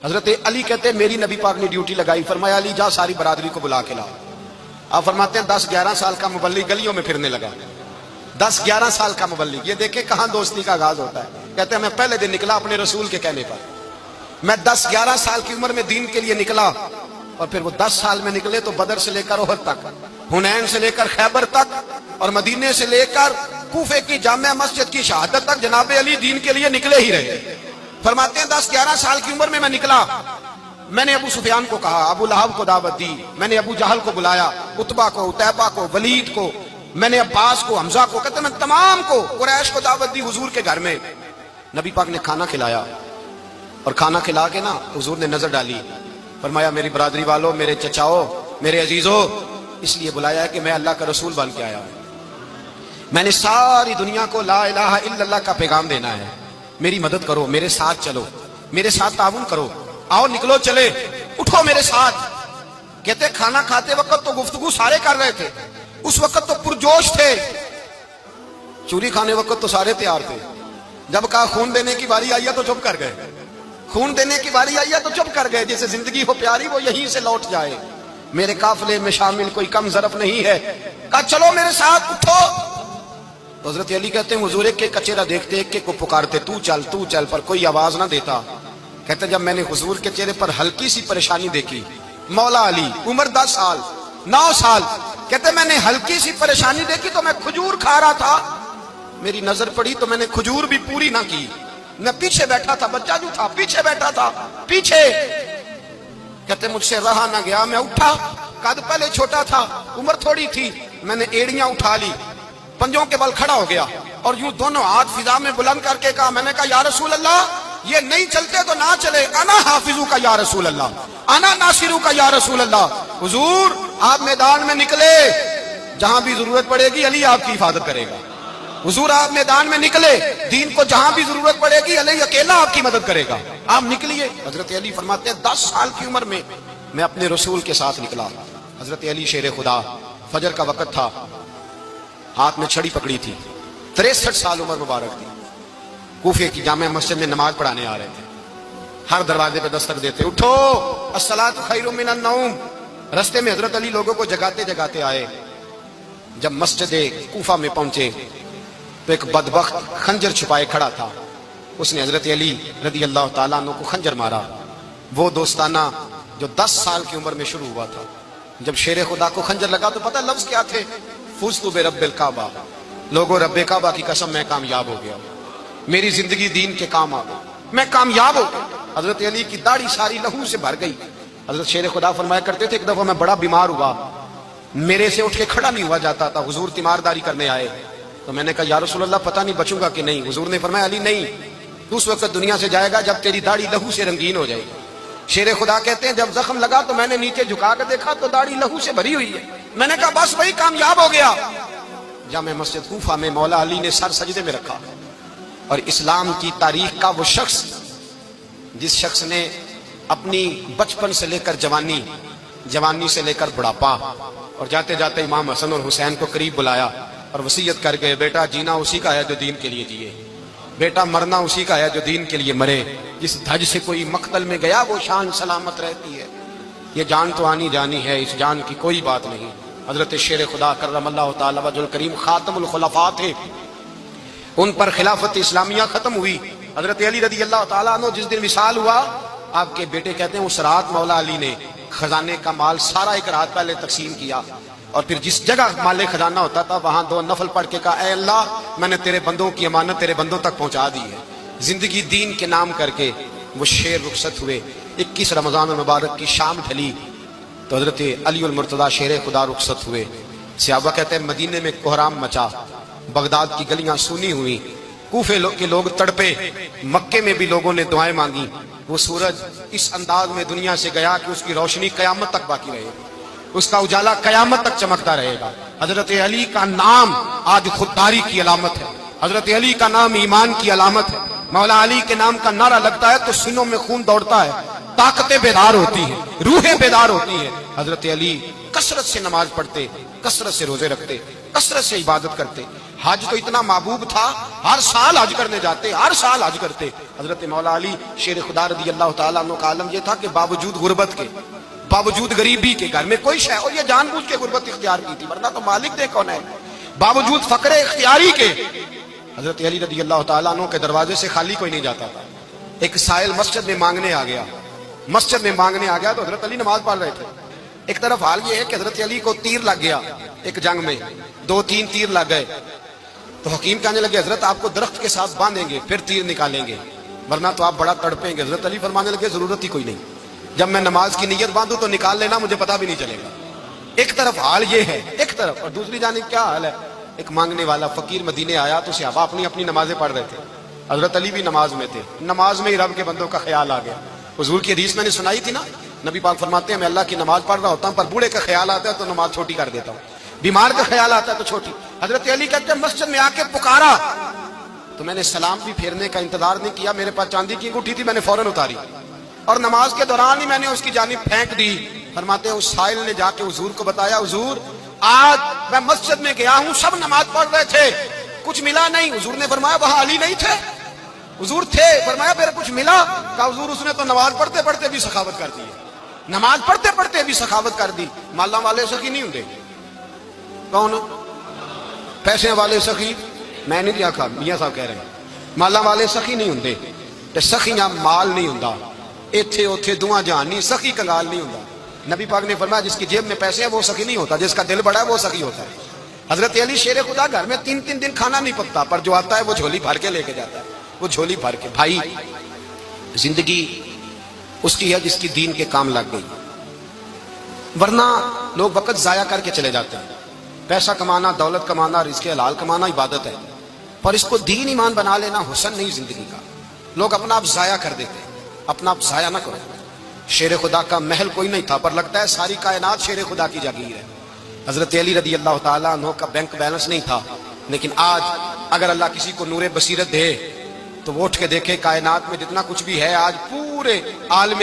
حضرت علی کہتے ہیں میری نبی پاک نے ڈیوٹی لگائی، فرمایا علی جا ساری برادری کو بلا کے لا۔ آپ فرماتے ہیں 10-11 سال کا مبلغ گلیوں میں پھرنے لگا، 10-11 سال کا مبلغ۔ یہ دیکھیں کہاں دوستی کا آغاز ہوتا ہے۔ کہتے ہیں میں پہلے دن نکلا اپنے رسول کے کہنے پر، میں 10-11 سال کی عمر میں دین کے لیے نکلا، اور پھر وہ 10 سال میں نکلے تو بدر سے لے کر احد تک، حنین سے لے کر خیبر تک، اور مدینے سے لے کر کوفے کی جامع مسجد کی شہادت تک جناب علی دین کے لیے نکلے ہی رہے۔ فرماتے ہیں 10-11 سال کی عمر میں میں نکلا، میں نے ابو سفیان کو کہا، ابو لہب کو دعوت دی، میں نے ابو جہل کو بلایا، عتبہ کو، عتیبہ کو، ولید کو، میں نے عباس کو، حمزہ کو، کہتے ہیں میں تمام کو، قریش کو دعوت دی حضور کے گھر میں۔ نبی پاک نے کھانا کھلایا، اور کھانا کھلا کے نا حضور نے نظر ڈالی، فرمایا میری برادری والوں، میرے چچاؤ، میرے عزیزوں، اس لیے بلایا ہے کہ میں اللہ کا رسول بن کے آیا ہوں، میں نے ساری دنیا کو لا الہ الا اللہ کا پیغام دینا ہے، میری مدد کرو، میرے ساتھ چلو، میرے ساتھ تعاون کرو، آؤ نکلو چلے، اٹھو میرے ساتھ۔ کہتے کھانا کھاتے وقت تو گفتگو سارے کر رہے تھے، اس وقت تو پرجوش تھے، چوری کھانے وقت تو سارے تیار تھے، جب کہا خون دینے کی باری آئی ہے تو چپ کر گئے، خون دینے کی باری آئی ہے تو چپ کر گئے، جسے زندگی ہو پیاری وہ یہیں سے لوٹ جائے، میرے قافلے میں شامل کوئی کم ظرف نہیں ہے، کہا چلو میرے ساتھ اٹھو۔ تو حضرت علی کہتے ہیں حضور ایک کے چہرہ دیکھتے، ایک کے کو پکارتے، تو چل پر کوئی آواز نہ دیتا۔ کہتے جب میں نے حضور کے چہرے پر ہلکی سی پریشانی دیکھی، مولا علی عمر 10 سال 9 سال، کہتے میں نے ہلکی سی پریشانی دیکھی تو میں کھجور کھا رہا تھا، میری نظر پڑی تو میں نے کھجور بھی پوری نہ کی، میں پیچھے بیٹھا تھا، بچہ جو تھا پیچھے بیٹھا تھا، پیچھے۔ کہتے مجھ سے رہا نہ گیا، میں اٹھا، قد پہلے چھوٹا تھا، عمر تھوڑی تھی، میں نے ایڑیاں اٹھا لی، پنجوں کے بل کھڑا ہو گیا، اور یوں دونوں ہاتھ فضا میں بلند کر کے کہا، میں نے کہا یا رسول اللہ یہ نہیں چلتے تو نہ چلے، انا حافظو کا یا رسول اللہ، انا ناصرو کا یا رسول اللہ۔ حضور آپ میدان میں نکلے، جہاں بھی ضرورت پڑے گی علی آپ کی حفاظت کرے گا، حضور آپ میدان میں نکلے، دین کو جہاں بھی ضرورت پڑے گی علی اکیلا آپ کی مدد کرے گا، آپ نکلیے۔ حضرت علی فرماتے ہیں 10 سال کی عمر میں میں اپنے رسول کے ساتھ نکلا۔ حضرت علی شیر خدا، فجر کا وقت تھا، ہاتھ میں چھڑی پکڑی تھی، 63 سال عمر مبارک تھی، کوفے کی جامع مسجد میں نماز پڑھانے آ رہے تھے، ہر دروازے پہ دستک دیتے، اٹھو الصلاۃ خیر من النوم۔ رستے میں حضرت علی لوگوں کو جگاتے جگاتے آئے، جب مسجد کوفہ میں پہنچے تو ایک بدبخت خنجر چھپائے کھڑا تھا، اس نے حضرت علی رضی اللہ تعالیٰ عنہ کو خنجر مارا، وہ دوستانہ جو 10 سال کی عمر میں شروع ہوا تھا۔ جب شیر خدا کو خنجر لگا تو پتہ لفظ کیا تھے؟ فزت برب الکعبہ، لوگوں رب کعبہ کی قسم میں کامیاب ہو گیا، میری زندگی دین کے کام آ گئی، میں کامیاب ہو گیا۔ حضرت علی کی داڑھی ساری لہو سے بھر گئی۔ حضرت شیر خدا فرمایا کرتے تھے ایک دفعہ میں بڑا بیمار ہوا، میرے سے اٹھ کے کھڑا نہیں ہوا جاتا تھا، حضور تیمارداری کرنے آئے تو میں نے کہا یا رسول اللہ پتہ نہیں بچوں گا کہ نہیں، حضور نے فرمایا علی نہیں، تو اس وقت دنیا سے جائے گا جب تیری داڑھی لہو سے رنگین ہو جائے گی۔ شیر خدا کہتے ہیں جب زخم لگا تو میں نے نیچے جھکا کر دیکھا تو داڑھی لہو سے بھری ہوئی ہے، میں نے کہا بس وہی کامیاب ہو گیا۔ جامع مسجد کوفہ میں مولا علی نے سر سجدے میں رکھا، اور اسلام کی تاریخ کا وہ شخص جس شخص نے اپنی بچپن سے لے کر جوانی، جوانی سے لے کر بڑھاپا، اور جاتے جاتے امام حسن اور حسین کو قریب بلایا اور وصیت کر گئے بیٹا جینا اسی کا ہے جو دین کے لیے جیے، بیٹا مرنا اسی کا ہے جو دین کے لیے مرے، جس دھج سے کوئی مقتل میں گیا وہ شان سلامت رہتی ہے، یہ جان تو آنی جانی ہے، اس جان کی کوئی بات نہیں۔ حضرت شیر خدا کرم اللہ تعالی وجہ الکریم خاتم الخلفاء تھے، ان پر خلافت اسلامیہ ختم ہوئی۔ حضرت علی رضی اللہ تعالیٰ عنہ جس دن وصال ہوا، آپ کے بیٹے کہتے ہیں اس رات مولا علی نے خزانے کا مال سارا ایک رات پہلے تقسیم کیا، اور پھر جس جگہ مال خزانہ ہوتا تھا وہاں 2 نفل پڑھ کے کہا اے اللہ میں نے تیرے بندوں کی امانت تیرے بندوں تک پہنچا دی ہے۔ زندگی دین کے نام کر کے وہ شیر رخصت ہوئے۔ 21 رمضان المبارک کی شام ڈھلی تو حضرت علی المرتضیٰ شیر خدا رخصت ہوئے۔ صحابہ کہتے ہیں مدینے میں کوہرام مچا، بغداد کی گلیاں سونی ہوئی، کوفے کے لوگ تڑپے، مکے میں بھی لوگوں نے دعائیں مانگی۔ وہ سورج اس انداز میں دنیا سے گیا کہ اس کی روشنی قیامت تک باقی رہے گی، اس کا اجالا قیامت تک چمکتا رہے گا۔ حضرت علی کا نام آج خودداری کی علامت ہے، حضرت علی کا نام ایمان کی علامت ہے۔ مولا علی کے نام کا نعرہ لگتا ہے تو سینوں میں خون دوڑتا ہے، طاقتیں بیدار ہوتی ہیں، روحیں بیدار ہوتی ہیں۔ حضرت علی کثرت سے نماز پڑھتے، کثرت سے روزے رکھتے، کثرت سے عبادت کرتے، حج تو اتنا محبوب تھا، ہر سال حج کرنے جاتے، ہر سال حج کرتے۔ حضرت مولا علی شیر خدا رضی اللہ تعالیٰ عنہ کا عالم یہ تھا کہ باوجود غربت کے، باوجود غریبی کے، گھر میں کوئی شے، اور یہ جان بوجھ کے غربت اختیار کی تھی، ورنہ تو مالک دے کون ہے، باوجود فقر اختیاری کے حضرت علی رضی اللہ تعالیٰ عنہ کے دروازے سے خالی کوئی نہیں جاتا تھا۔ ایک سائل مسجد میں مانگنے آ گیا، مسجد میں مانگنے آ گیا تو حضرت علی نماز پڑھ رہے تھے۔ ایک طرف حال یہ ہے کہ حضرت علی کو تیر لگ گیا، ایک جنگ میں 2-3 تیر لگ گئے، تو حکیم کہنے لگے حضرت آپ کو درخت کے ساتھ باندھیں گے پھر تیر نکالیں گے، ورنہ تو آپ بڑا تڑپیں گے۔ حضرت علی فرمانے لگے ضرورت ہی کوئی نہیں، جب میں نماز کی نیت باندھوں تو نکال لینا، مجھے پتہ بھی نہیں چلے گا۔ ایک طرف حال یہ ہے، ایک طرف، اور دوسری جانب کیا حال ہے، ایک مانگنے والا فقیر مدینے آیا تو صحابہ اپنی اپنی نمازیں پڑھ رہے تھے، حضرت علی بھی نماز میں تھے، نماز میں ہی رب کے بندوں کا خیال آ گیا۔ حضور کی حدیث میں نے سنائی تھی نا، نبی پاک فرماتے ہیں میں اللہ کی نماز پڑھ رہا ہوتا ہوں، پر بوڑھے کا خیال آتا ہے تو نماز چھوٹی کر دیتا ہوں، بیمار کا خیال آتا ہے تو چھوٹی۔ حضرت علی کہتے ہیں مسجد میں آ کے پکارا تو میں نے سلام بھی پھیرنے کا انتظار نہیں کیا، میرے پاس چاندی کی انگوٹھی تھی، میں نے فوراً اتاری اور نماز کے دوران ہی میں نے اس کی جانب پھینک دی۔ فرماتے ہیں اس سائل نے جا کے حضور کو بتایا، حضور آج میں مسجد میں گیا ہوں، سب نماز پڑھ رہے تھے، کچھ ملا نہیں۔ حضور نے فرمایا وہاں علی نہیں تھے؟ حضور تھے۔ فرمایا پھر کچھ ملا؟ کہا حضور اس نے تو نماز پڑھتے پڑھتے بھی سخاوت کر دی، نماز پڑھتے پڑھتے بھی سخاوت کر دی۔ مالا والے سخی نہیں ہوندے، کون پیسے والے سخی؟ میں نہیں آکھا، میاں صاحب کہہ رہے ہیں مالا والے سخی نہیں ہوندے، تے سخیاں مال نہیں ہوندا، ایتھے اوتھے دعا جہان نہیں، سخی کنگال نہیں ہوندا۔ نبی پاک نے فرمایا جس کی جیب میں پیسے ہیں وہ سخی نہیں ہوتا، جس کا دل بڑا ہے وہ سخی ہوتا ہے۔ حضرت علی شیر خدا گھر میں 3 دن کھانا نہیں پکتا، پر جو آتا ہے وہ جھولی بھر کے لے کے جاتا ہے، وہ جھولی بھر کے۔ بھائی زندگی اس کی ہے جس کی دین کے کام لگ گئی، ورنہ لوگ وقت ضائع کر کے چلے جاتے ہیں۔ پیسہ کمانا، دولت کمانا، رزق حلال کمانا عبادت ہے، پر اس کو دین ایمان بنا لینا حسن نہیں زندگی کا۔ لوگ اپنا آپ ضائع کر دیتے ہیں، اپنا آپ ضائع نہ کرو۔ شیر خدا کا محل کوئی نہیں تھا، پر لگتا ہے ساری کائنات شیر خدا کی جاگیر ہے۔ حضرت علی رضی اللہ تعالیٰ عنہ کا بینک بیلنس نہیں تھا، لیکن آج اگر اللہ کسی کو نور بصیرت دے تو وہ اٹھ کے دیکھے کائنات میں جتنا کچھ بھی ہے، آج پورے عالم